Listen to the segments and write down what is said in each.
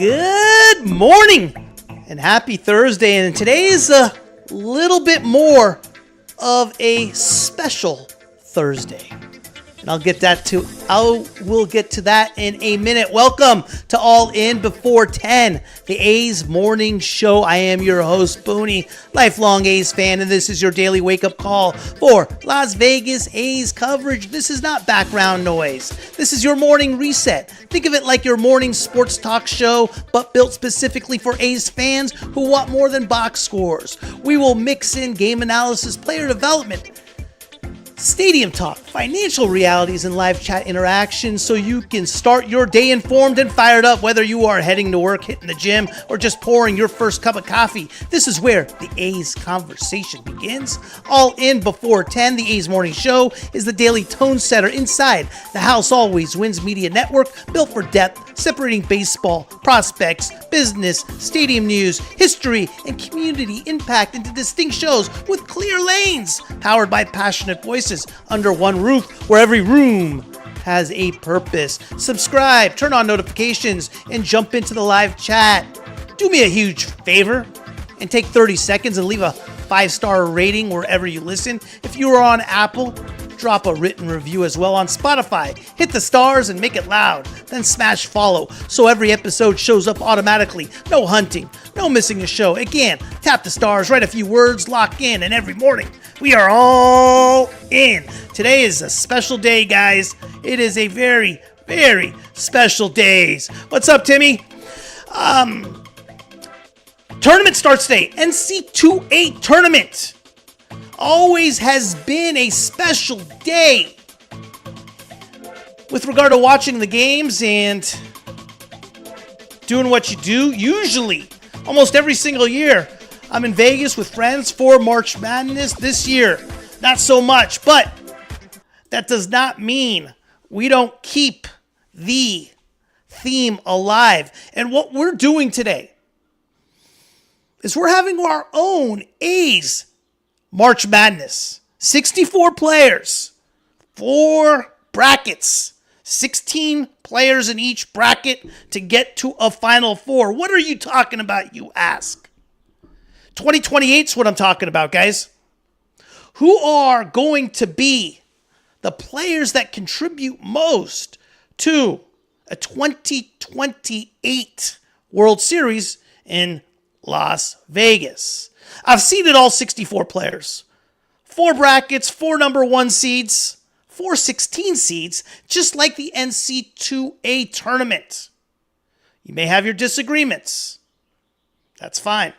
Good morning and happy Thursday. And today is a little bit more of a special Thursday. And we'll get to that in a minute. Welcome to All In Before 10, the A's morning show. I am your host, Booney, lifelong A's fan, and this is your daily wake-up call for Las Vegas A's coverage. This is not background noise. This is your morning reset. Think of it like your morning sports talk show, but built specifically for A's fans who want more than box scores. We will mix in game analysis, player development, stadium talk, financial realities, and live chat interactions so you can start your day informed and fired up, whether you are heading to work, hitting the gym, or just pouring your first cup of coffee. This is where the A's conversation begins. All In Before 10, the A's morning show, is the daily tone setter inside the House Always Wins Media Network, built for depth, separating baseball, prospects, business, stadium news, history, and community impact into distinct shows with clear lanes, powered by passionate voices under one roof, where every room has a purpose. Subscribe, turn on notifications, and jump into the live chat. Do me a huge favor and take 30 seconds and leave a 5-star rating wherever you listen. If you are on Apple, drop a written review as well. On Spotify, hit the stars and make it loud. Then smash follow so every episode shows up automatically. No hunting, no missing a show. Again, tap the stars, write a few words, lock in, and every morning we are all in. Today is a special day, guys. It is a very, very special day. What's up, Timmy? Tournament starts today. NC2A tournament. Always has been a special day with regard to watching the games and doing what you do. Usually, almost every single year, I'm in Vegas with friends for March Madness. This year, not so much, but that does not mean we don't keep the theme alive. And what we're doing today is we're having our own A's March Madness. 64 players, 4 brackets, 16 players in each bracket to get to a Final Four. What are you talking about, you ask? 2028 is what I'm talking about, guys. Who are going to be the players that contribute most to a 2028 World Series in Las Vegas? I've seeded all 64 players. 4 brackets, 4 number 1 seeds, 4 16 seeds, just like the NC2A tournament. You may have your disagreements. That's fine.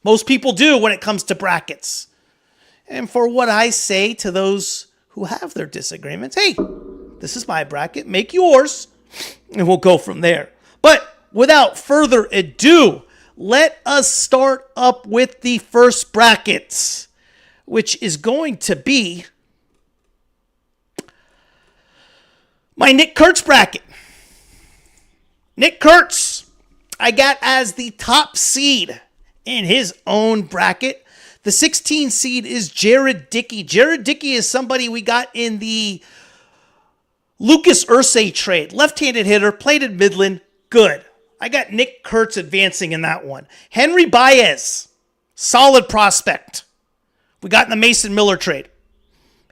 Most people do when it comes to brackets. And for what I say to those who have their disagreements, hey, this is my bracket, make yours, and we'll go from there. But without further ado, let us start up with the first bracket, which is going to be my Nick Kurtz bracket. Nick Kurtz, I got as the top seed in his own bracket. The 16 seed is Jared Dickey. Jared Dickey is somebody we got in the Lucas Ursay trade. Left-handed hitter, played at Midland, good. I got Nick Kurtz advancing in that one. Henry Baez, solid prospect. We got in the Mason Miller trade.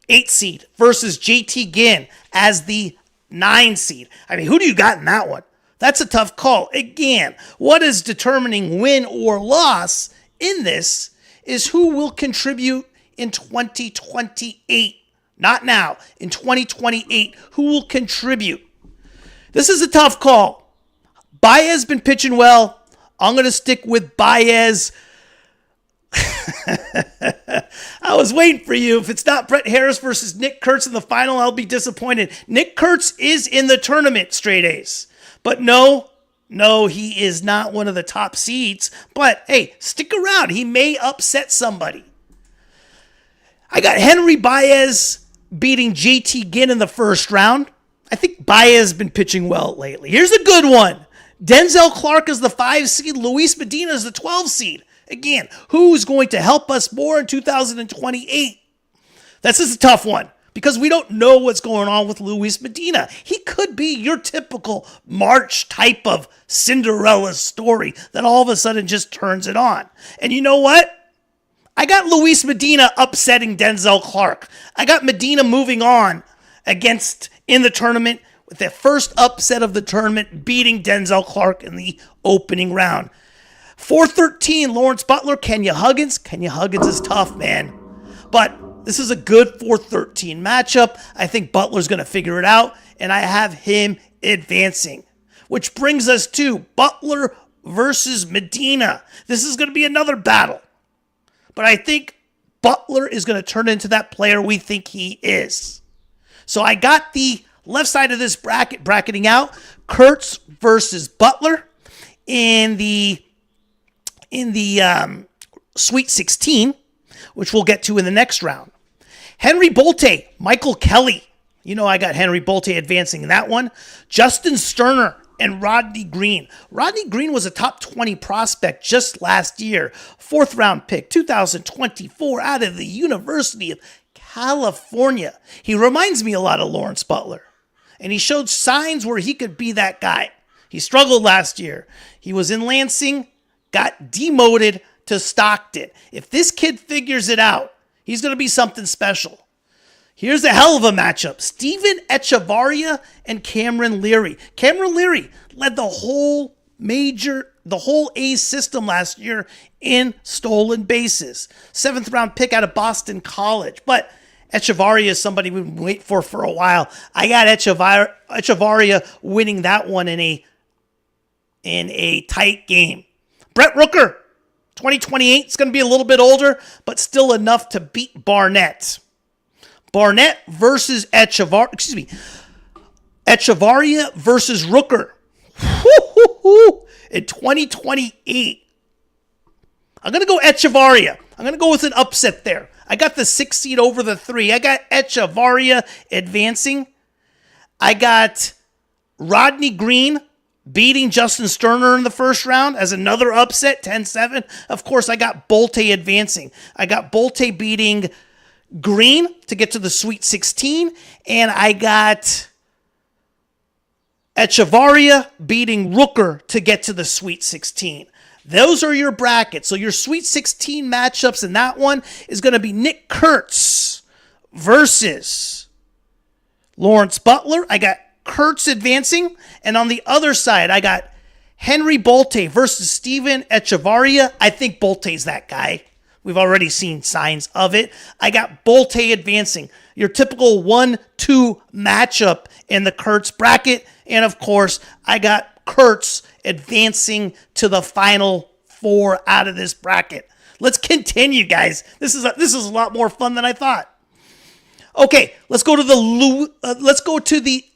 8 seed versus JT Ginn as the 9 seed. I mean, who do you got in that one? That's a tough call. Again, what is determining win or loss in this is who will contribute in 2028. Not now, in 2028. Who will contribute? This is a tough call. Baez been pitching well. I'm going to stick with Baez. I was waiting for you. If it's not Brett Harris versus Nick Kurtz in the final, I'll be disappointed. Nick Kurtz is in the tournament, straight A's. But no, he is not one of the top seeds. But hey, stick around. He may upset somebody. I got Henry Baez beating JT Ginn in the first round. I think Baez has been pitching well lately. Here's a good one. Denzel Clarke is the 5 seed. Luis Medina is the 12 seed. Again, who's going to help us more in 2028? This is a tough one. because we don't know what's going on with Luis Medina. He could be your typical March type of Cinderella story that all of a sudden just turns it on. And you know what? I got Luis Medina upsetting Denzel Clarke. I got Medina moving on in the tournament with the first upset of the tournament, beating Denzel Clarke in the opening round. 4-13, Lawrence Butler, Kenya Huggins. Kenya Huggins is tough, man. But this is a good 4-13 matchup. I think Butler's going to figure it out, and I have him advancing. Which brings us to Butler versus Medina. This is going to be another battle. But I think Butler is going to turn into that player we think he is. So I got the left side of this bracketing out. Kurtz versus Butler in the Sweet 16, which we'll get to in the next round. Henry Bolte, Michael Kelly. You know I got Henry Bolte advancing in that one. Justin Sterner and Rodney Green. Rodney Green was a top 20 prospect just last year. 4th round pick, 2024, out of the University of California. He reminds me a lot of Lawrence Butler. And he showed signs where he could be that guy. He struggled last year. He was in Lansing, got demoted to Stockton. If this kid figures it out, he's going to be something special. Here's a hell of a matchup. Steven Echevarria and Cameron Leary. Cameron Leary led the whole A system last year in stolen bases. 7th round pick out of Boston College. But Echevarria is somebody we've been waiting for a while. I got Echevarria winning that one in a tight game. Brett Rooker, 2028. It's going to be a little bit older, but still enough to beat Barnett. Barnett versus Echevarria versus Rooker. In 2028. I'm going to go Echevarria. I'm going to go with an upset there. I got the 6 seed over the 3. I got Echevarria advancing. I got Rodney Green beating Justin Sterner in the first round as another upset, 10-7. Of course, I got Bolte advancing. I got Bolte beating Green to get to the Sweet 16, and I got Echevarria beating Rooker to get to the Sweet 16. Those are your brackets. So your Sweet 16 matchups in that one is going to be Nick Kurtz versus Lawrence Butler. I got Kurtz advancing, and on the other side, I got Henry Bolte versus Steven Echevarria. I think Bolte's that guy. We've already seen signs of it. I got Bolte advancing. Your typical 1-2 matchup in the Kurtz bracket. And of course, I got Kurtz advancing to the final 4 out of this bracket. Let's continue, guys. This is a lot more fun than I thought. Okay, let's go to the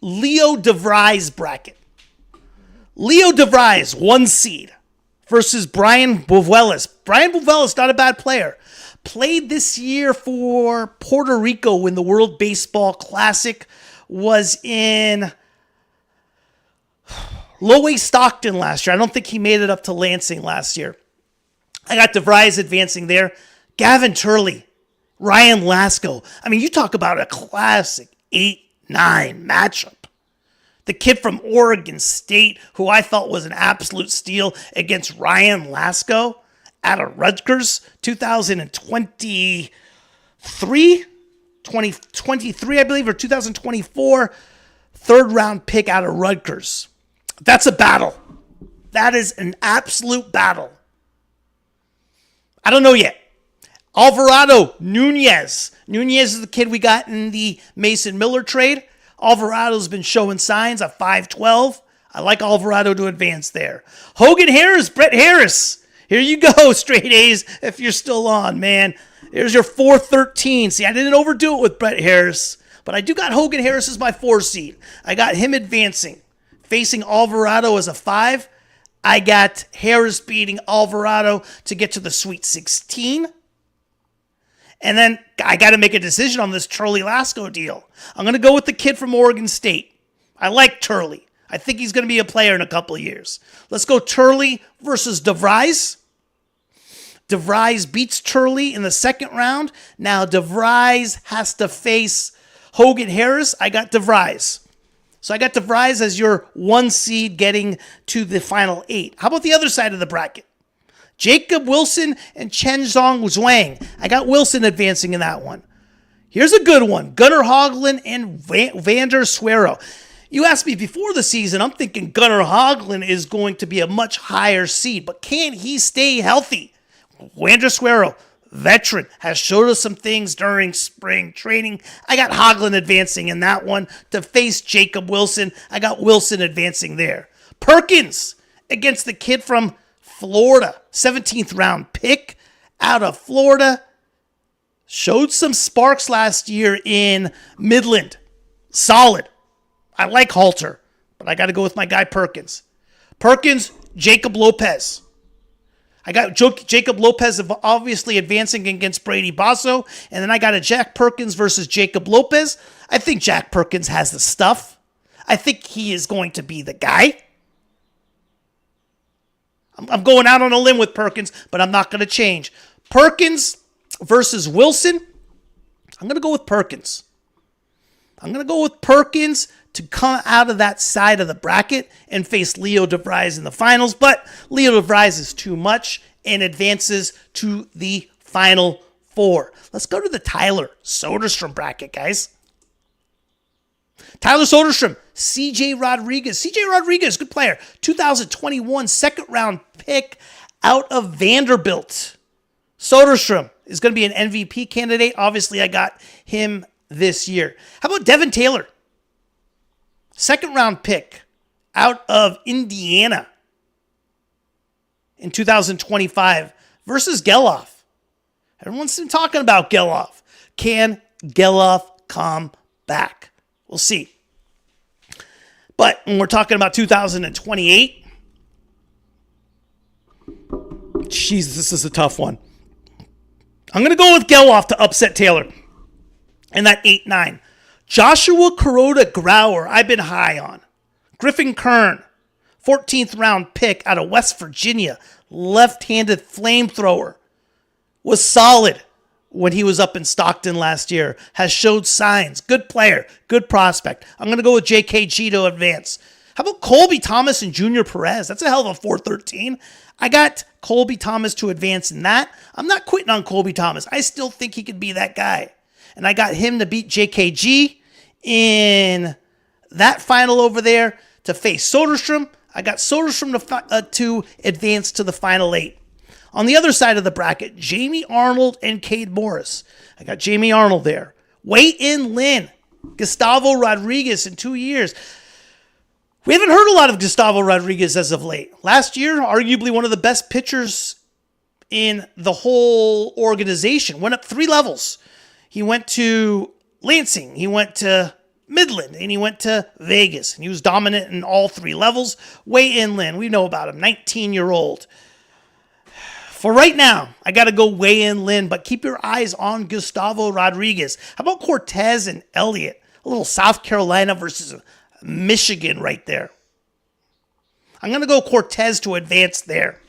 Leo DeVries bracket. Leo DeVries, 1 seed. Versus Brian Buvelis. Brian Buvelis, not a bad player. Played this year for Puerto Rico in the World Baseball Classic. Was in Low A Stockton last year. I don't think he made it up to Lansing last year. I got DeVries advancing there. Gavin Turley. Ryan Lasko. I mean, you talk about a classic 8-9 matchup. The kid from Oregon State, who I thought was an absolute steal against Ryan Lasko out of Rutgers, 2023, I believe, or 2024, 3rd round pick out of Rutgers. That's a battle. That is an absolute battle. I don't know yet. Alvarado Nunez. Nunez is the kid we got in the Mason Miller trade. Alvarado's been showing signs of 5'12". I like Alvarado to advance there. Hogan Harris, Brett Harris. Here you go, straight A's, if you're still on, man. There's your 4-13. See, I didn't overdo it with Brett Harris, but I do got Hogan Harris as my 4 seed. I got him advancing. Facing Alvarado as a 5. I got Harris beating Alvarado to get to the Sweet 16. And then I got to make a decision on this Turley Lasko deal. I'm going to go with the kid from Oregon State. I like Turley. I think he's going to be a player in a couple of years. Let's go Turley versus DeVries. DeVries beats Turley in the 2nd round. Now DeVries has to face Hogan Harris, I got DeVries. So I got DeVries as your 1 seed getting to the final 8. How about the other side of the bracket? Jacob Wilson and Chen Zhong Zhuang. I got Wilson advancing in that one. Here's a good one. Gunnar Hoglund and Vander Suero. You asked me before the season, I'm thinking Gunnar Hoglund is going to be a much higher seed, but can he stay healthy? Vander Suero, veteran, has showed us some things during spring training. I got Hoglund advancing in that one to face Jacob Wilson. I got Wilson advancing there. Perkins against the kid from Florida, 17th round pick out of Florida. Showed some sparks last year in Midland. Solid. I like Halter, but I got to go with my guy Perkins. Perkins, Jacob Lopez. I got Jacob Lopez obviously advancing against Brady Basso, and then I got a Jack Perkins versus Jacob Lopez. I think Jack Perkins has the stuff. I think he is going to be the guy. I'm going out on a limb with Perkins, but I'm not going to change. Perkins versus Wilson. I'm going to go with Perkins. I'm going to go with Perkins to come out of that side of the bracket and face Leo DeVries in the finals, but Leo DeVries is too much and advances to the final 4. Let's go to the Tyler Soderstrom bracket, guys. Tyler Soderstrom, CJ Rodriguez. CJ Rodriguez, good player. 2021 second round pick out of Vanderbilt. Soderstrom is going to be an MVP candidate. Obviously, I got him this year. How about Devin Taylor? Second round pick out of Indiana in 2025 versus Geloff. Everyone's been talking about Geloff. Can Geloff come back? We'll see. But when we're talking about 2028, jeez, this is a tough one. I'm going to go with Geloff to upset Taylor in that 8-9. Joshua Kuroda Grauer, I've been high on. Griffin Kern, 14th round pick out of West Virginia, left-handed flamethrower, was solid when he was up in Stockton last year, has showed signs. Good player, good prospect. I'm going to go with JKG to advance. How about Colby Thomas and Junior Perez? That's a hell of a 4-13. I got Colby Thomas to advance in that. I'm not quitting on Colby Thomas. I still think he could be that guy. And I got him to beat JKG in that final over there to face Soderstrom. I got Soderstrom to advance to the final 8. On the other side of the bracket, Jamie Arnold and Cade Morris. I got Jamie Arnold there. Wei-In Lin, Gustavo Rodriguez in 2 years. We haven't heard a lot of Gustavo Rodriguez as of late. Last year, arguably one of the best pitchers in the whole organization. Went up 3 levels. He went to Lansing, he went to Midland, and he went to Vegas. And he was dominant in all 3 levels. Wei-In Lin, we know about him, 19-year-old. For right now, I got to go Wei-In Lin, but keep your eyes on Gustavo Rodriguez. How about Cortez and Elliott? A little South Carolina versus Michigan right there. I'm going to go Cortez to advance there.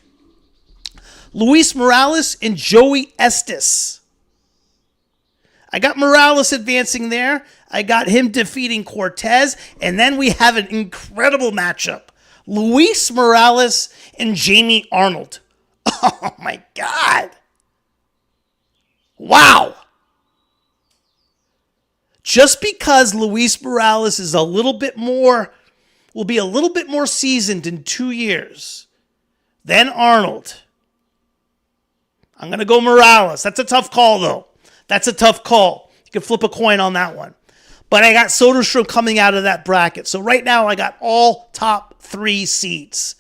Luis Morales and Joey Estes. I got Morales advancing there. I got him defeating Cortez. And then we have an incredible matchup. Luis Morales and Jamie Arnold. Oh my God. Wow. Just because Luis Morales is will be a little bit more seasoned in 2 years than Arnold, I'm going to go Morales. That's a tough call, though. That's a tough call. You can flip a coin on that one. But I got Soderstrom coming out of that bracket. So right now I got all top 3 seeds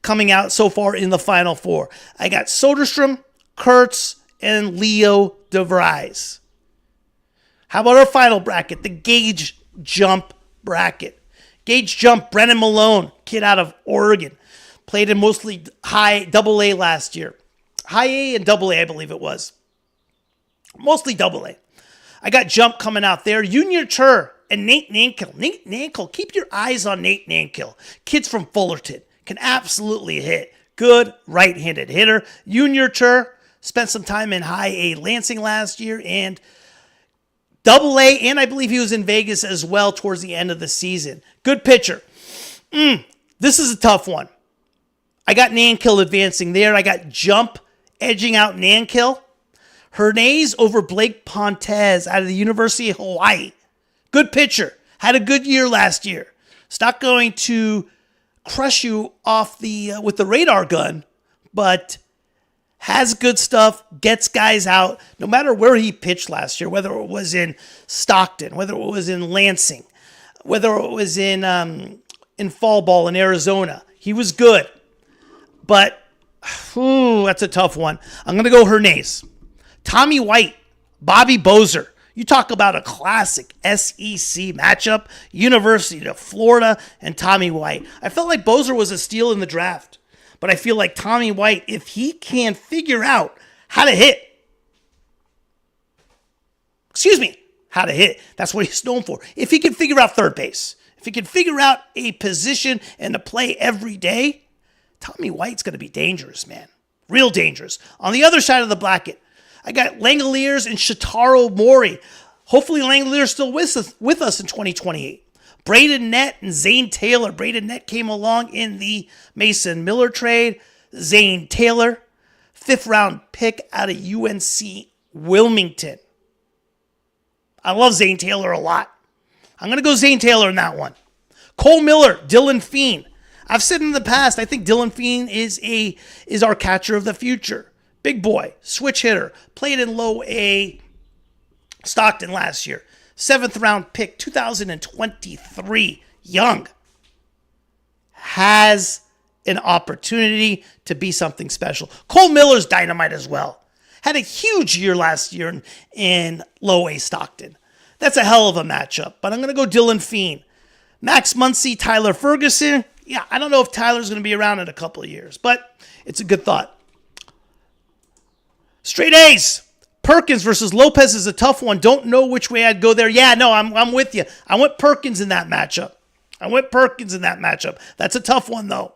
coming out so far in the final 4. I got Soderstrom, Kurtz, and Leo DeVries. How about our final bracket, the Gauge Jump bracket? Gauge Jump, Brennan Malone, kid out of Oregon. Played in mostly high AA last year. High A and AA, I believe it was. Mostly AA. I got Jump coming out there. Junior Tur and Nate Nankill. Nate Nankill, keep your eyes on Nate Nankill. Kids from Fullerton. Can absolutely hit. Good right-handed hitter. Junior Tur spent some time in high A Lansing last year and Double A, and I believe he was in Vegas as well towards the end of the season. Good pitcher. This is a tough one. I got Nankill advancing there. I got Jump edging out Nankill. Hernandez over Blake Pontes out of the University of Hawaii. Good pitcher. Had a good year last year. It's not going to crush you off the with the radar gun, but has good stuff, gets guys out, no matter where he pitched last year, whether it was in Stockton, whether it was in Lansing, whether it was in fall ball in Arizona. He was good. But, that's a tough one. I'm going to go Hernandez. Tommy White, Bobby Bozer. You talk about a classic SEC matchup, University of Florida and Tommy White. I felt like Bozer was a steal in the draft. But I feel like Tommy White, if he can figure out how to hit, that's what he's known for. If he can figure out third base, if he can figure out a position and a play every day, Tommy White's going to be dangerous, man. Real dangerous. On the other side of the bracket, I got Langoliers and Shotaro Mori. Hopefully Langolier's still with us in 2028. Braden Nett and Zane Taylor. Braden Nett came along in the Mason Miller trade. Zane Taylor, 5th round pick out of UNC Wilmington. I love Zane Taylor a lot. I'm going to go Zane Taylor in that one. Cole Miller, Dylan Feen. I've said in the past, I think Dylan Feen is our catcher of the future. Big boy, switch hitter, played in low A Stockton last year. 7th round pick, 2023, young. Has an opportunity to be something special. Cole Miller's dynamite as well. Had a huge year last year in low A Stockton. That's a hell of a matchup, but I'm going to go Dylan Feen. Max Muncy, Tyler Ferguson. Yeah, I don't know if Tyler's going to be around in a couple of years, but it's a good thought. Straight A's. Perkins versus Lopez is a tough one. Don't know which way I'd go there. Yeah, no, I'm with you. I went Perkins in that matchup. That's a tough one, though.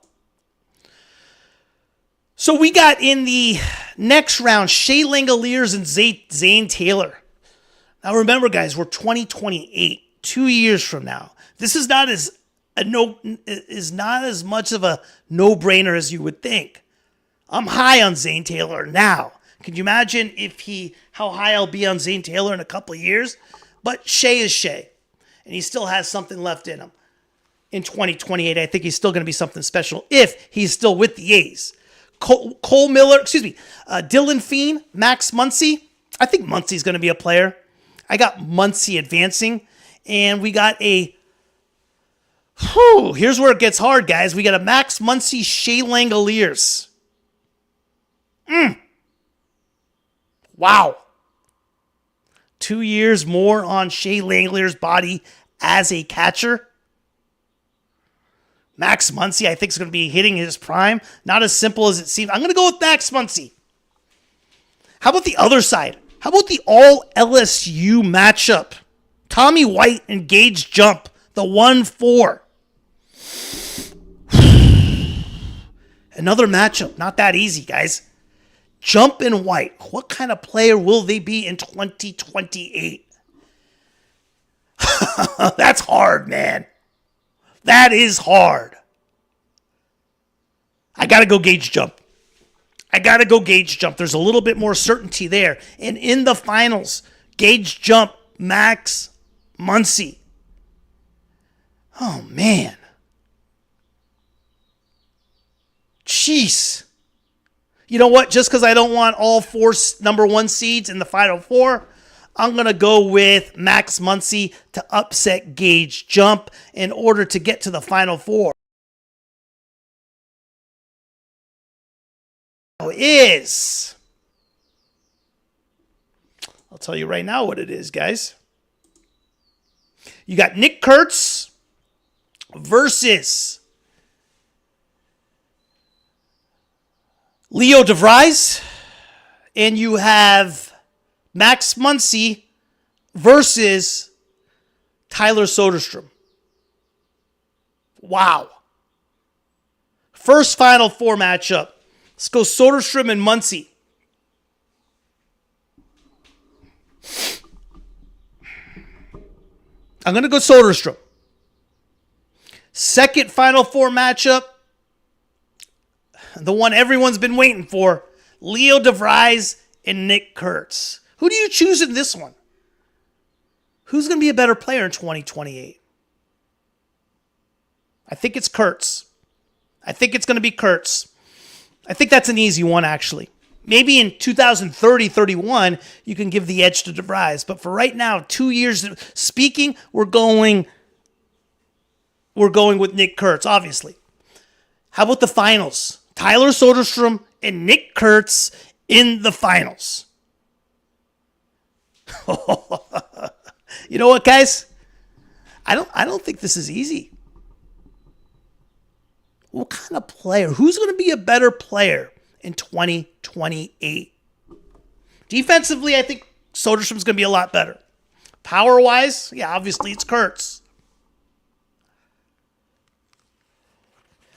So we got in the next round, Shea Langoliers and Zane Taylor. Now remember, guys, we're 2028, 2 years from now. This is not as much of a no-brainer as you would think. I'm high on Zane Taylor now. Can you imagine how high I'll be on Zane Taylor in a couple of years? But Shea is Shea, and he still has something left in him. In 2028, I think he's still going to be something special if he's still with the A's. Cole Miller, Dylan Feen, Max Muncy. I think Muncy's going to be a player. I got Muncy advancing, and we got here's where it gets hard, guys. We got a Max Muncy, Shea Langoliers. Wow. 2 years more on Shea Langolier's body as a catcher. Max Muncy, I think, is going to be hitting his prime. Not as simple as it seems. I'm going to go with Max Muncy. How about the other side? How about the all LSU matchup? Tommy White and Gage Jump, the 1-4. Another matchup. Not that easy, guys. Jump and White. What kind of player will they be in 2028? That's hard, man. That is hard. I got to go Gage Jump. There's a little bit more certainty there. And in the finals, Gage Jump, Max Muncy. Oh, man. Jeez. You know what? Just because I don't want all 4 number 1 seeds in the Final Four, I'm going to go with Max Muncy to upset Gage Jump in order to get to the Final Four. I'll tell you right now what it is, guys. You got Nick Kurtz versus Leo DeVries, and you have Max Muncy versus Tyler Soderstrom. Wow. First Final Four matchup. Let's go Soderstrom and Muncy. I'm going to go Soderstrom. Second Final Four matchup, the one everyone's been waiting for, Leo DeVries and Nick Kurtz. Who do you choose in this one? Who's going to be a better player in 2028? I think it's Kurtz. I think it's going to be Kurtz. I think that's an easy one, actually. Maybe in 2030, 31, you can give the edge to DeVries. But for right now, 2 years speaking, we're going with Nick Kurtz, obviously. How about the finals? Tyler Soderstrom and Nick Kurtz in the finals. You know what, guys? I don't think this is easy. What kind of player? Who's going to be a better player in 2028? Defensively, I think Soderstrom's going to be a lot better. Power-wise, yeah, obviously it's Kurtz.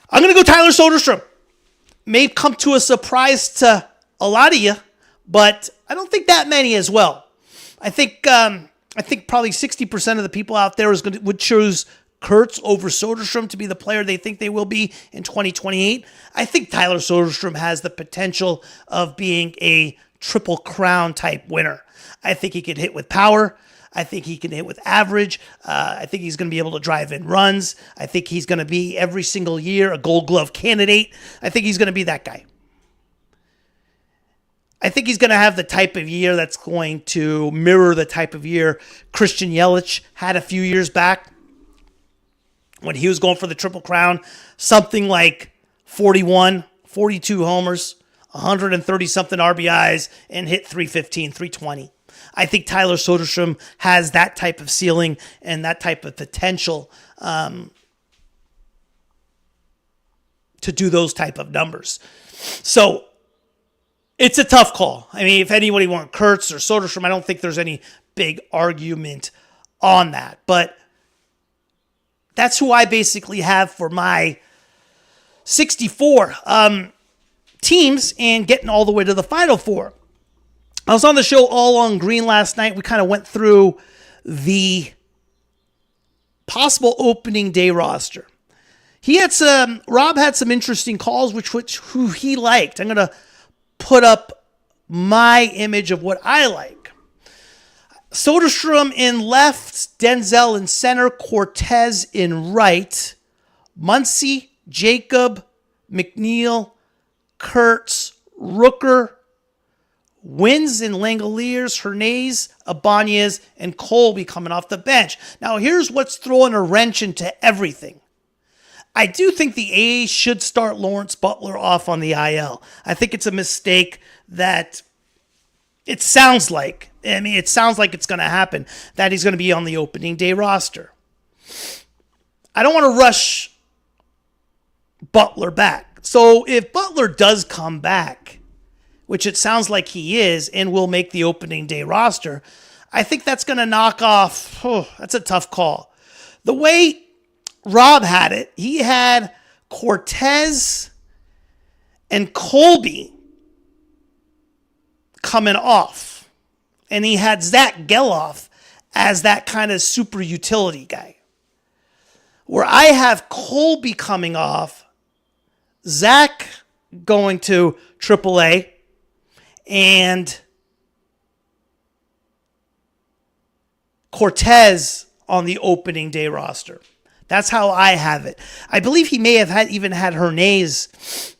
I'm going to go Tyler Soderstrom. May come to a surprise to a lot of you, but I don't think that many as well. I think probably 60% of the people out there would choose Kurtz over Soderstrom to be the player they think they will be in 2028. I think Tyler Soderstrom has the potential of being a triple crown type winner. I think he can hit with power. I think he can hit with average. I think he's going to be able to drive in runs. I think he's going to be every single year a Gold Glove candidate. I think he's going to be that guy. I think he's going to have the type of year that's going to mirror the type of year Christian Yelich had a few years back when he was going for the Triple Crown. Something like 41, 42 homers, 130-something RBIs, and hit 315, 320. I think Tyler Soderstrom has that type of ceiling and that type of potential to do those type of numbers. So it's a tough call. I mean, if anybody wants Kurtz or Soderstrom, I don't think there's any big argument on that. But that's who I basically have for my 64 teams and getting all the way to the Final Four. I was on the show All on Green last night. We kind of went through the possible opening day roster. Rob had some interesting calls, who he liked. I'm going to put up my image of what I like. Soderstrom in left, Denzel in center, Cortez in right, Muncy, Jacob, McNeil, Kurtz, Rooker, Wins in Langoliers, Hernandez, Ibanez, and Colby coming off the bench. Now, here's what's throwing a wrench into everything. I do think the A's should start Lawrence Butler off on the IL. I think it's a mistake that it sounds like. It sounds like it's going to happen, that he's going to be on the opening day roster. I don't want to rush Butler back. So if Butler does come back, which it sounds like he is, and will make the opening day roster, I think that's going to knock off. That's a tough call. The way Rob had it, he had Cortez and Colby coming off, and he had Zach Geloff as that kind of super utility guy. Where I have Colby coming off, Zach going to AAA, and Cortez on the opening day roster. That's how I have it. I believe he may have even had Hernandez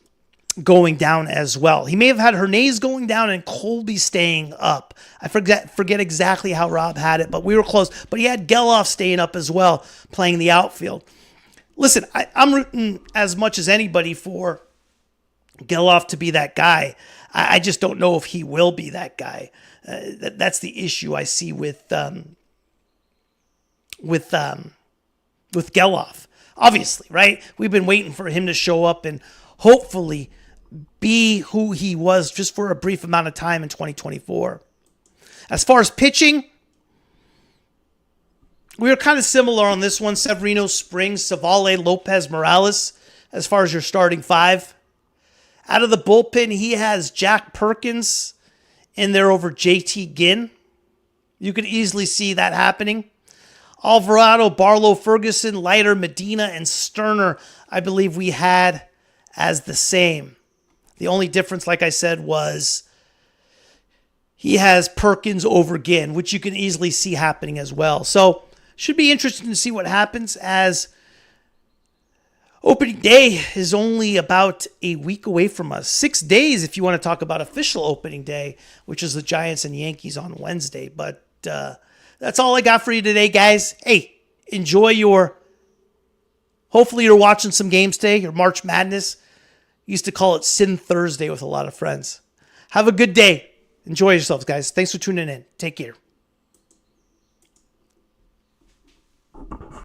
going down as well. He may have had Hernandez going down and Colby staying up. I forget exactly how Rob had it, but we were close. But he had Geloff staying up as well, playing the outfield. Listen, I'm rooting as much as anybody for Geloff to be that guy. I just don't know if he will be that guy. That's the issue I see with Geloff. Obviously, right? We've been waiting for him to show up and hopefully be who he was just for a brief amount of time in 2024. As far as pitching, we were kind of similar on this one. Severino, Springs, Savale, Lopez, Morales, as far as your starting five. Out of the bullpen, he has Jack Perkins in there over JT Ginn. You could easily see that happening. Alvarado, Barlow, Ferguson, Leiter, Medina, and Sterner, I believe we had as the same. The only difference, like I said, was he has Perkins over Ginn, which you can easily see happening as well. So should be interesting to see what happens, as opening day is only about a week away from us. 6 days if you want to talk about official opening day, which is the Giants and Yankees on Wednesday. But that's all I got for you today, guys. Hey, enjoy hopefully you're watching some games today, your March Madness. Used to call it Sin Thursday with a lot of friends. Have a good day. Enjoy yourselves, guys. Thanks for tuning in. Take care.